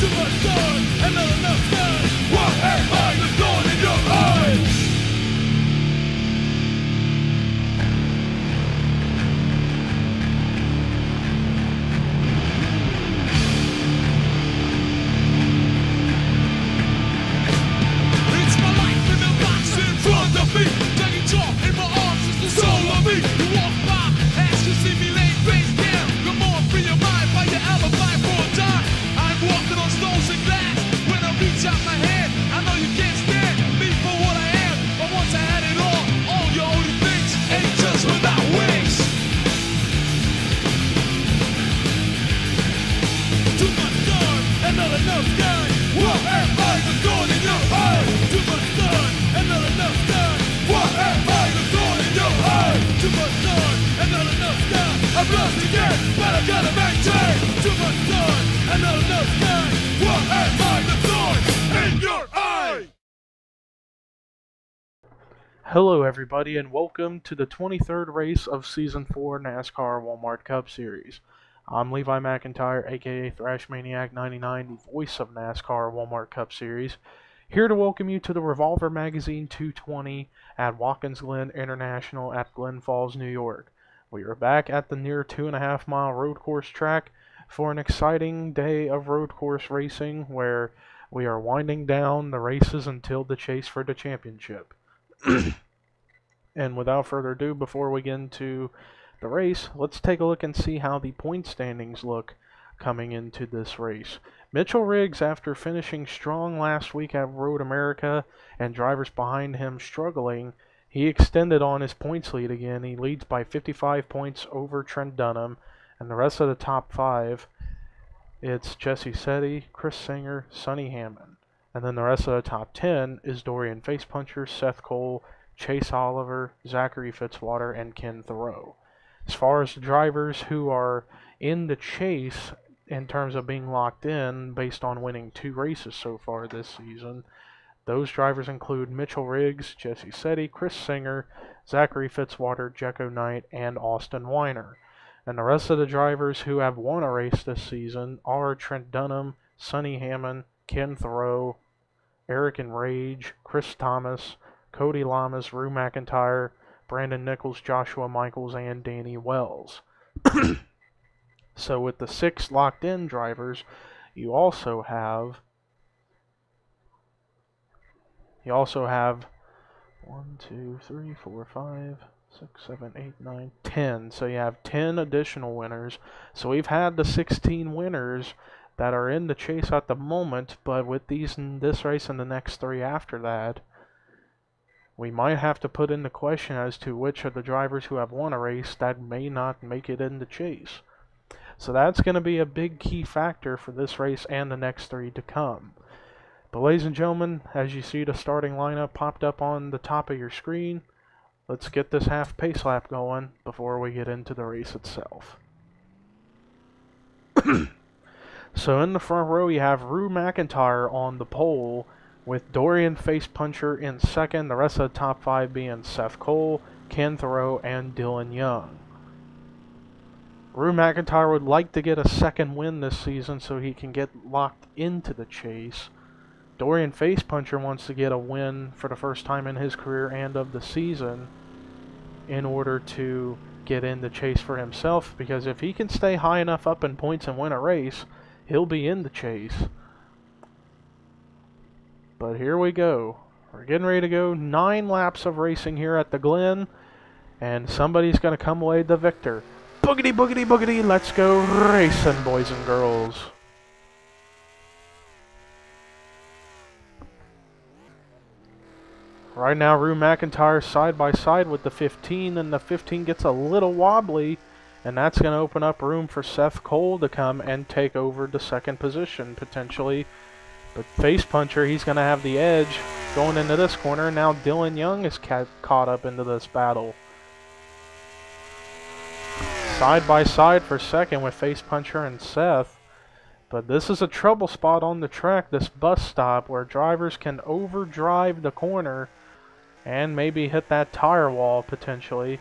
Too much sun and not enough sun. What am I, the thorn in your eye? It's my life in the box in front of me. Taking talk in my arms is the soul of me. You walk by, ask to see me laying face down. Come on, free your mind, find your alibi for a time. I'm walking on stones and glass. When I reach out my hand, I know you can't stand me for what I am. But once I had it all your only things ain't just without wings. Too much sun and not enough sky. What am I, the thorn in your eye? Too much sun and not enough sky. What am I, the thorn in your eye? Too much sun and not enough sky. I'm lost again, but I gotta maintain. Too much sun and not enough sky. What am I, the thorn in your eye? Hello everybody and welcome to the 23rd race of Season 4 NASCAR Walmart Cup Series. I'm Levi McIntyre, aka ThrashManiac99, the voice of NASCAR Walmart Cup Series, here to welcome you to the Revolver Magazine 220 at Watkins Glen International at Glen Falls, New York. We are back at the near 2.5 mile road course track for an exciting day of road course racing where we are winding down the races until the chase for the championship. And without further ado, before we get into the race, let's take a look and see how the point standings look coming into this race. Mitchell Riggs, after finishing strong last week at Road America and drivers behind him struggling, he extended on his points lead again. He leads by 55 points over Trent Dunham, and the rest of the top 5, it's Jesse Setti, Chris Singer, Sonny Hammond. And then the rest of the top 10 is Dorian Facepuncher, Seth Cole, Chase Oliver, Zachary Fitzwater, and Ken Thoreau. As far as the drivers who are in the chase in terms of being locked in based on winning 2 races so far this season, those drivers include Mitchell Riggs, Jesse Setti, Chris Singer, Zachary Fitzwater, Jekko Knight, and Austin Weiner. And the rest of the drivers who have won a race this season are Trent Dunham, Sonny Hammond, Ken Thoreau, Eric and Rage, Chris Thomas, Cody Lamas, Rue McIntyre, Brandon Nichols, Joshua Michaels, and Danny Wells. So with the 6 locked-in drivers, you also have 1, 2, 3, 4, 5, 6, 7, 8, 9, 10. So you have 10 additional winners. So we've had the 16 winners that are in the chase at the moment, but with this race and the next 3 after that, we might have to put into question as to which of the drivers who have won a race that may not make it in the chase. So that's going to be a big key factor for this race and the next 3 to come. But ladies and gentlemen, as you see the starting lineup popped up on the top of your screen, let's get this half pace lap going before we get into the race itself. So in the front row you have Rue McIntyre on the pole, with Dorian Facepuncher in second, the rest of the top 5 being Seth Cole, Ken Thoreau, and Dylan Young. Rue McIntyre would like to get a second win this season so he can get locked into the chase. Dorian Facepuncher wants to get a win for the first time in his career and of the season in order to get in the chase for himself, because if he can stay high enough up in points and win a race, he'll be in the chase. But here we go. We're getting ready to go 9 laps of racing here at the Glen, and somebody's going to come away the victor. Boogity, boogity, boogity, let's go racing, boys and girls. Right now, Rue McIntyre side by side with the 15, and the 15 gets a little wobbly, and that's going to open up room for Seth Cole to come and take over the second position, potentially. But Facepuncher, he's going to have the edge going into this corner. Now Dylan Young is caught up into this battle. Side by side for second with Facepuncher and Seth. But this is a trouble spot on the track, this bus stop, where drivers can overdrive the corner and maybe hit that tire wall potentially.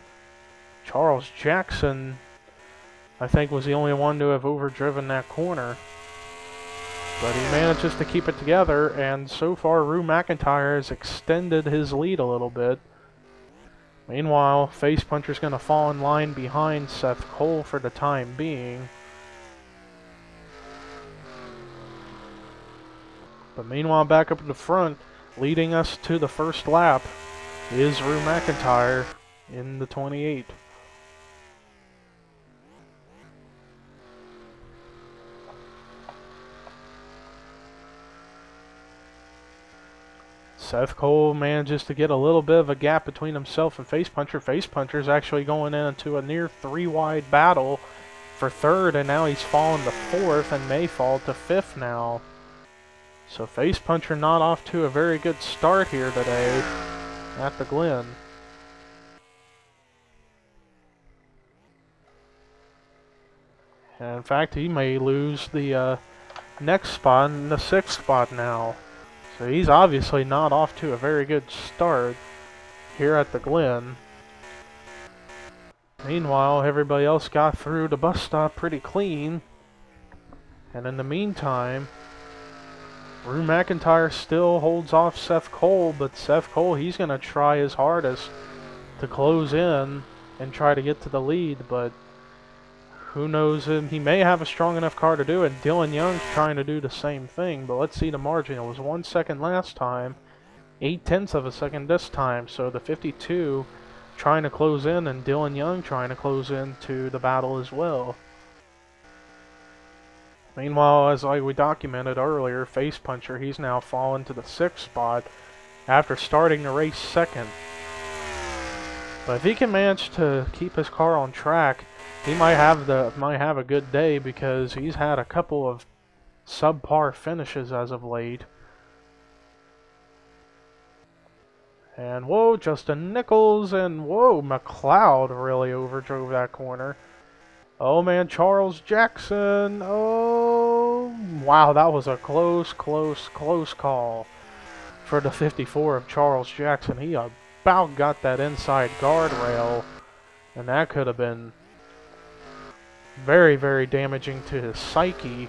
Charles Jackson, I think, was the only one to have overdriven that corner. But he manages to keep it together, and so far Rue McIntyre has extended his lead a little bit. Meanwhile, Face Puncher's going to fall in line behind Seth Cole for the time being. But meanwhile, back up in the front, leading us to the first lap, is Rue McIntyre in the 28. Seth Cole manages to get a little bit of a gap between himself and Face Puncher. Face Puncher's actually going into a near 3-wide battle for third, and now he's fallen to fourth and may fall to fifth now. So Face Puncher not off to a very good start here today at the Glen. And in fact, he may lose the next spot in the 6th spot now. So he's obviously not off to a very good start here at the Glen. Meanwhile, everybody else got through the bus stop pretty clean. And in the meantime, Rue McIntyre still holds off Seth Cole, but Seth Cole, he's going to try his hardest to close in and try to get to the lead, but who knows him? He may have a strong enough car to do it. Dillon Young's trying to do the same thing, but let's see the margin. It was 1 second last time, 0.8 of a second this time. So the 52 trying to close in, and Dillon Young trying to close into the battle as well. Meanwhile, as like we documented earlier, Face Puncher, he's now fallen to the 6th spot after starting the race second. But if he can manage to keep his car on track, he might have a good day, because he's had a couple of subpar finishes as of late. And whoa, Justin Nichols, and whoa, McLeod really overdrove that corner. Oh man, Charles Jackson. Oh, wow, that was a close call for the 54 of Charles Jackson. He about got that inside guardrail, and that could have been very, very damaging to his psyche.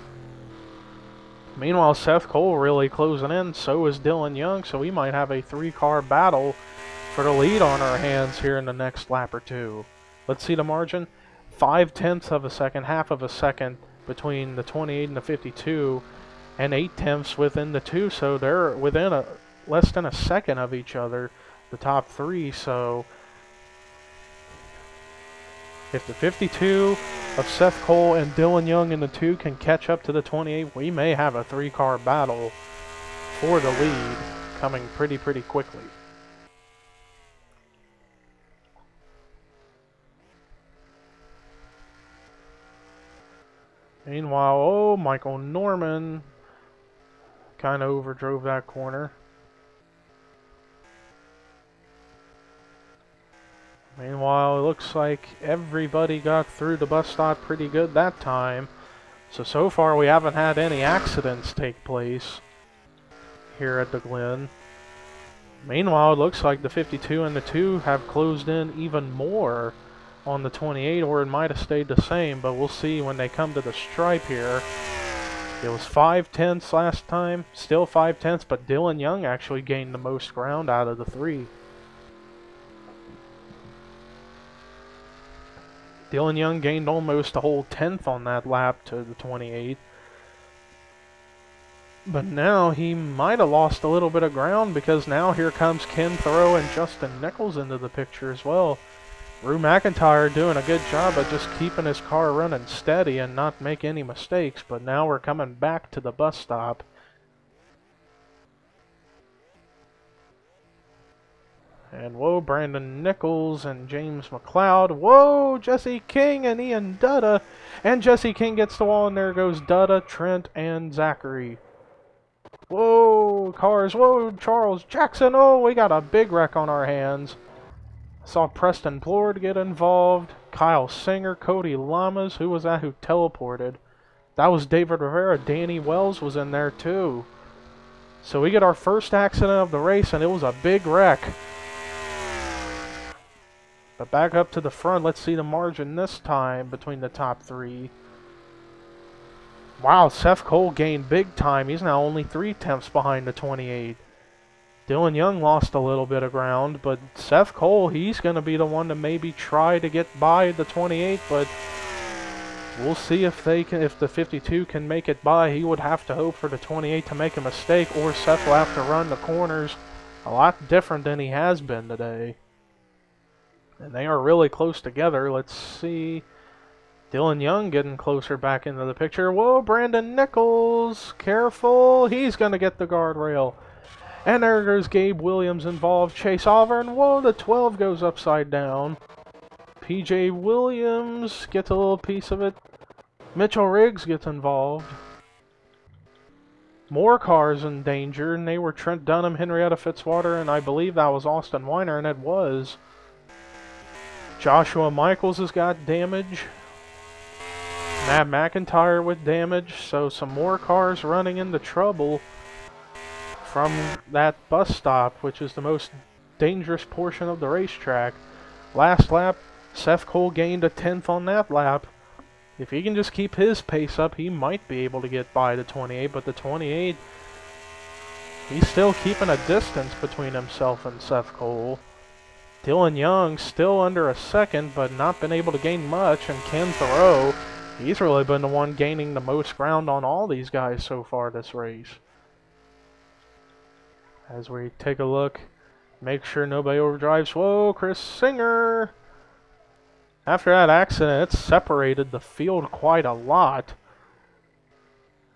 Meanwhile, Seth Cole really closing in, so is Dillon Young, so we might have a 3-car battle for the lead on our hands here in the next lap or two. Let's see the margin. 0.5 of a second, half of a second between the 28 and the 52, and 0.8 within the 2, so they're within less than a second of each other, the top 3, so if the 52 of Seth Cole and Dillon Young in the 2 can catch up to the 28, we may have a 3-car battle for the lead coming pretty quickly. Meanwhile, oh, Michael Norman kind of overdrove that corner. Meanwhile, it looks like everybody got through the bus stop pretty good that time. So far we haven't had any accidents take place here at the Glen. Meanwhile, it looks like the 52 and the 2 have closed in even more on the 28, or it might have stayed the same, but we'll see when they come to the stripe here. It was 0.5 last time, still 0.5, but Dillon Young actually gained the most ground out of the 3. Dillon Young gained almost a whole 10th on that lap to the 28. But now he might have lost a little bit of ground, because now here comes Ken Thoreau and Justin Nichols into the picture as well. Rue McIntyre doing a good job of just keeping his car running steady and not make any mistakes, but now we're coming back to the bus stop. And whoa, Brandon Nichols and James McLeod. Whoa, Jesse King and Ian Dutta. And Jesse King gets the wall, and there goes Dutta, Trent, and Zachary. Whoa, cars. Whoa, Charles Jackson. Oh, we got a big wreck on our hands. Saw Preston Plord get involved. Kyle Singer, Cody Lamas. Who was that who teleported? That was David Rivera. Danny Wells was in there too. So we get our first accident of the race, and it was a big wreck. But back up to the front, let's see the margin this time between the top 3. Wow, Seth Cole gained big time. He's now only 3/10 behind the 28. Dillon Young lost a little bit of ground, but Seth Cole, he's going to be the one to maybe try to get by the 28, but we'll see if they can, if the 52 can make it by. He would have to hope for the 28 to make a mistake, or Seth will have to run the corners a lot different than he has been today. And they are really close together. Let's see. Dillon Young getting closer back into the picture. Whoa, Brandon Nichols. Careful. He's going to get the guardrail. And there goes Gabe Williams involved. Chase Oliver. And whoa, the 12 goes upside down. PJ Williams gets a little piece of it. Mitchell Riggs gets involved. More cars in danger. And they were Trent Dunham, Henrietta Fitzwater, and I believe that was Austin Weiner. And it was. Joshua Michaels has got damage. Matt McIntyre with damage, so some more cars running into trouble from that bus stop, which is the most dangerous portion of the racetrack. Last lap, Seth Cole gained a 10th on that lap. If he can just keep his pace up, he might be able to get by the 28, but the 28, he's still keeping a distance between himself and Seth Cole. Dillon Young still under a second, but not been able to gain much, and Ken Thoreau, he's really been the one gaining the most ground on all these guys so far this race. As we take a look, make sure nobody overdrives. Whoa, KRIS Singer! After that accident, it separated the field quite a lot.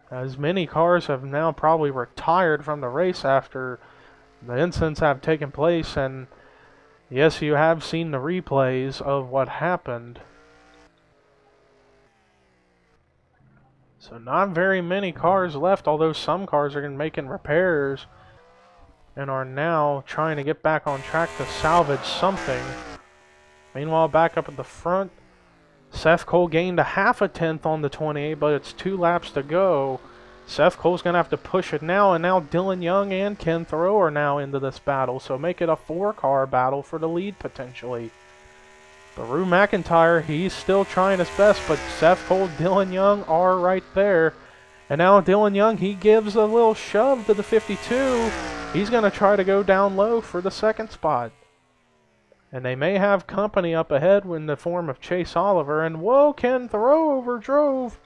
As many cars have now probably retired from the race after the incidents have taken place, and yes, you have seen the replays of what happened. So not very many cars left, although some cars are making repairs and are now trying to get back on track to salvage something. Meanwhile, back up at the front, Seth Cole gained a half a 10th on the 28, but it's 2 laps to go. Seth Cole's going to have to push it now, and now Dillon Young and Ken Thoreau are now into this battle, so make it a 4-car battle for the lead potentially. But Rue McIntyre, he's still trying his best, but Seth Cole, Dillon Young are right there. And now Dillon Young, he gives a little shove to the 52. He's going to try to go down low for the 2nd spot. And they may have company up ahead in the form of Chase Oliver. And whoa, Ken Thoreau overdrove.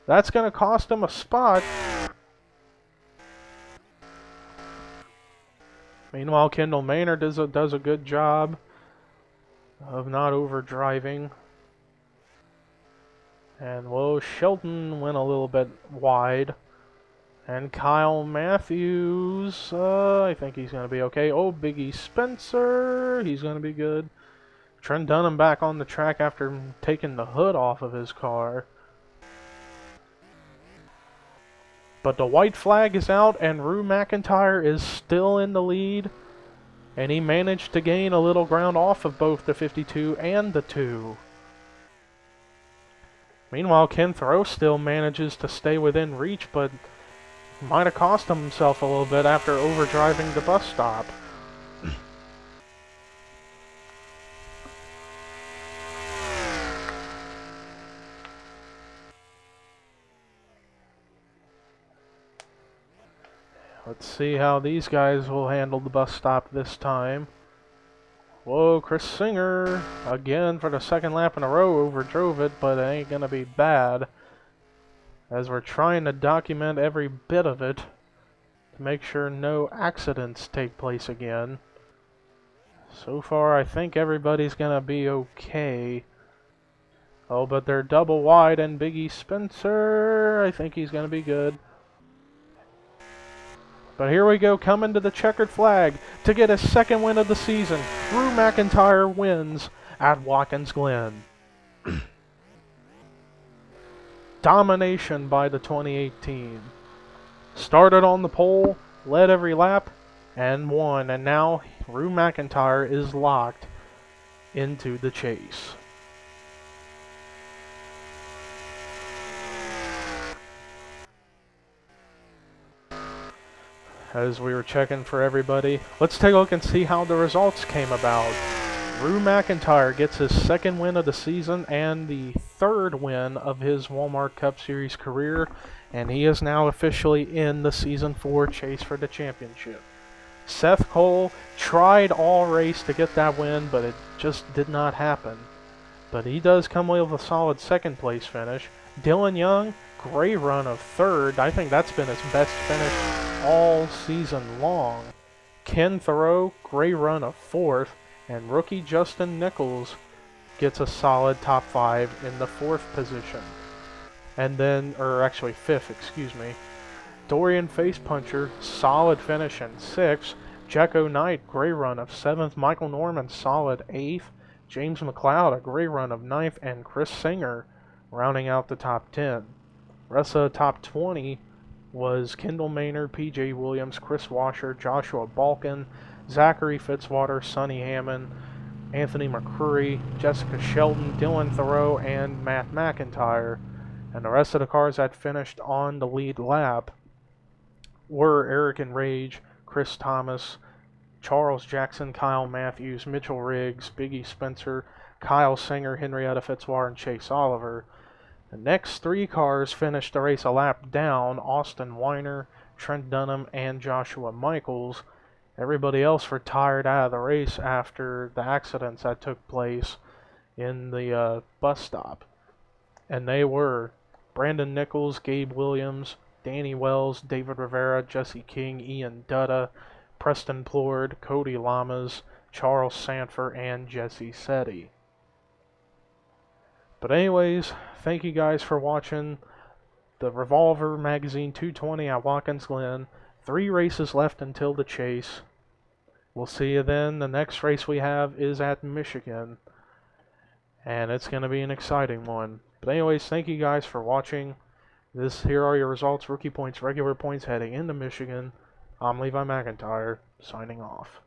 That's going to cost him a spot. Meanwhile, Kendall Maynard does a good job of not overdriving. And whoa, Shelton went a little bit wide. And Kyle Matthews, I think he's going to be okay. Oh, Biggie Spencer, he's going to be good. Trent Dunham back on the track after taking the hood off of his car. But the white flag is out, and Rue McIntyre is still in the lead. And he managed to gain a little ground off of both the 52 and the 2. Meanwhile, Ken Thoreau still manages to stay within reach, but might have cost himself a little bit after overdriving the bus stop. Let's see how these guys will handle the bus stop this time. Whoa, KRIS Singer, again for the 2nd lap in a row, overdrove it, but it ain't gonna be bad. As we're trying to document every bit of it to make sure no accidents take place again. So far, I think everybody's gonna be okay. Oh, but they're double wide, and Biggie Spencer, I think he's gonna be good. But here we go, coming to the checkered flag to get his 2nd win of the season. Rue McIntyre wins at Watkins Glen. Domination by the 2018. Started on the pole, led every lap, and won. And now Rue McIntyre is locked into the chase. As we were checking for everybody, let's take a look and see how the results came about. Rue McIntyre gets his 2nd win of the season and the third win of his Walmart Cup Series career, and he is now officially in the Season 4 chase for the championship. Seth Cole tried all race to get that win, but it just did not happen. But he does come away with a solid second place finish. Dillon Young, great run of third. I think that's been his best finish all season long. Ken Thoreau, great run of fourth. And rookie Justin Nichols gets a solid top 5 in the 4th position. And then, or actually 5th, excuse me. Dorian Facepuncher, solid finish in 6th. Jecko Knight, great run of 7th. Michael Norman, solid 8th. James McLeod, a great run of 9th. And Chris Singer, rounding out the top 10. Rest of the top 20 was Kendall Maynard, P.J. Williams, Chris Washer, Joshua Balkin, Zachary Fitzwater, Sonny Hammond, Anthony McCreary, Jessica Shelton, Dylan Thoreau, and Matt McIntyre. And the rest of the cars that finished on the lead lap were Eric and Rage, Chris Thomas, Charles Jackson, Kyle Matthews, Mitchell Riggs, Biggie Spencer, Kyle Singer, Henrietta Fitzwater, and Chase Oliver. The next 3 cars finished the race a lap down: Austin Weiner, Trent Dunham, and Joshua Michaels. Everybody else retired out of the race after the accidents that took place in the bus stop. And they were Brandon Nichols, Gabe Williams, Danny Wells, David Rivera, Jesse King, Ian Dutta, Preston Plord, Cody Lamas, Charles Sanford, and Jesse Setti. But anyways, thank you guys for watching the Revolver Magazine 220 at Watkins Glen. 3 races left until the chase. We'll see you then. The next race we have is at Michigan, and it's going to be an exciting one. But anyways, thank you guys for watching. Here are your results: rookie points, regular points heading into Michigan. I'm Levi McIntyre, signing off.